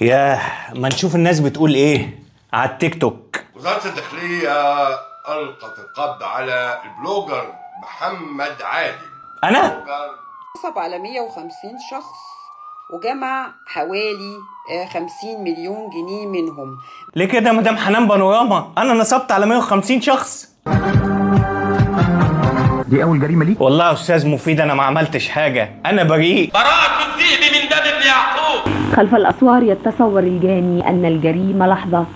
ياه، ما نشوف الناس بتقول ايه على التيك توك. وزارة الداخلية ألقت القبض على البلوجر محمد عادل. انا نصب على 150 شخص وجمع حوالي 50 مليون جنيه منهم. ليه كده يا مدام حنان بانوراما؟ انا نصبت على 150 شخص. دي اول جريمه ليك؟ والله يا استاذ مفيد انا ما عملتش حاجه، انا بريء. براءة الذئب من دم ابن يعقوب. خلف الأسوار يتصور الجاني أن الجريمة لحظة.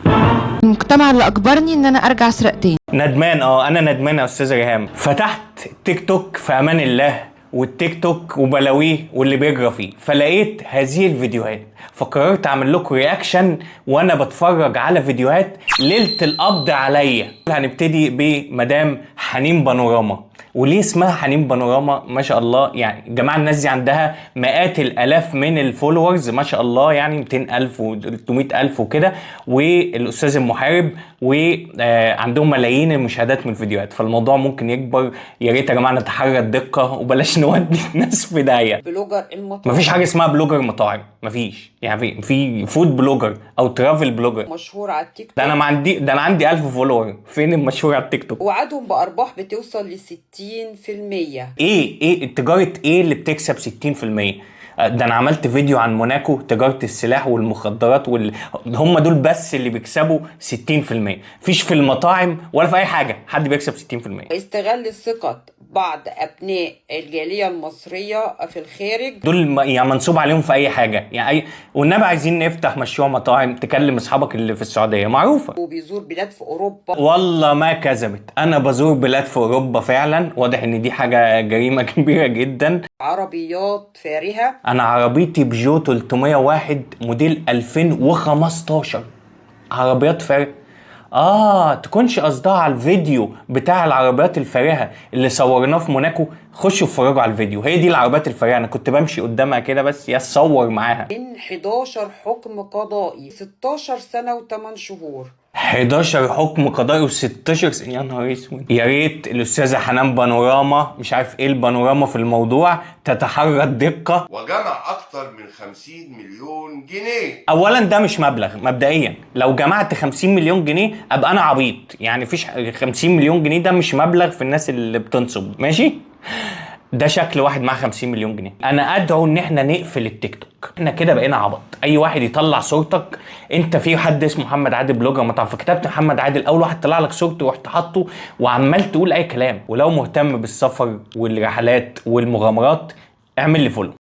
المجتمع اللي أجبرني إن أنا أرجع أسرق تاني. ندمان، انا ندمان يا استاذ ريهام. فتحت تيك توك في امان الله والتيك توك وبلاويه واللي بيجرى فيه، فلقيت هذه الفيديوهات، فقررت اعمل لكم رياكشن وانا بتفرج على فيديوهات ليله القبض عليا. هنبتدي بمدام حنين بانوراما. وليه اسمها حنين بانوراما؟ ما شاء الله، يعني جماعة الناس دي عندها مئات الالاف من الفولورز ما شاء الله، يعني 200,000 و300,000 وكده، والاستاذ المحارب، وعندهم ملايين المشاهدات من الفيديوهات، فالموضوع ممكن يكبر. يا ريت يا جماعه نتحرى الدقه وبلاش نودي الناس في داهيه. بلوجر المطاعم، مفيش حاجه اسمها بلوجر مطاعم، مفيش. يعني في فود بلوجر او ترافل بلوجر مشهور على التيك توك. ده انا عندي 1000 فولور. فين المشهور على التيك توك؟ وعدهم بأرباح بتوصل ل 60%. ايه تجاره ايه اللي بتكسب 60%؟ ده انا عملت فيديو عن موناكو، تجارة السلاح والمخدرات هم دول بس اللي بيكسبوا 60%. فيش في المطاعم ولا في اي حاجة حد بيكسب 60%. استغل ثقة بعض أبناء الجالية المصرية في الخارج، دول يعني منصوب عليهم في اي حاجة، يعني والنبي عايزين نفتح مشروع مطاعم، تكلم اصحابك اللي في السعودية معروفة. وبيزور بلاد في أوروبا. والله ما كذبت، انا بزور بلاد في اوروبا فعلا. واضح ان دي حاجة جريمة كبيرة جدا. عربيات فارهة. انا عربيتي بيجو 301 موديل 2015. عربيات فارهة؟ تكونش قصدها على الفيديو بتاع العربيات الفارهة اللي صورناه في موناكو. خشوا اتفرجوا على الفيديو، هي دي العربيات الفارهة. انا كنت بمشي قدامها كده بس يصور معاها. من 11 حكم قضائي، 16 سنة و8 شهور. 11 حكم قضائي و16 سنة، يا نهار اسود. يا ريت الاستاذة حنان بانوراما، مش عارف ايه البانوراما في الموضوع، تتحرى الدقة. وجمع أكثر من 50 مليون جنيه. اولا ده مش مبلغ مبدئيا. لو جمعت 50 مليون جنيه ابقى انا عبيط، يعني فيش 50 مليون جنيه ده مش مبلغ في الناس اللي بتنصب، ماشي؟ ده شكل واحد معاه 50 مليون جنيه. انا ادعو ان احنا نقفل التيك توك، احنا كده بقينا عبط. اي واحد يطلع صورتك، انت في حد اسمه محمد عادل بلوجر مطعم، فكتبت محمد عادل، اول واحد طلع لك صورته ورحت حاطه وعمال تقول اي كلام. ولو مهتم بالسفر والرحلات والمغامرات اعمل لي فولو.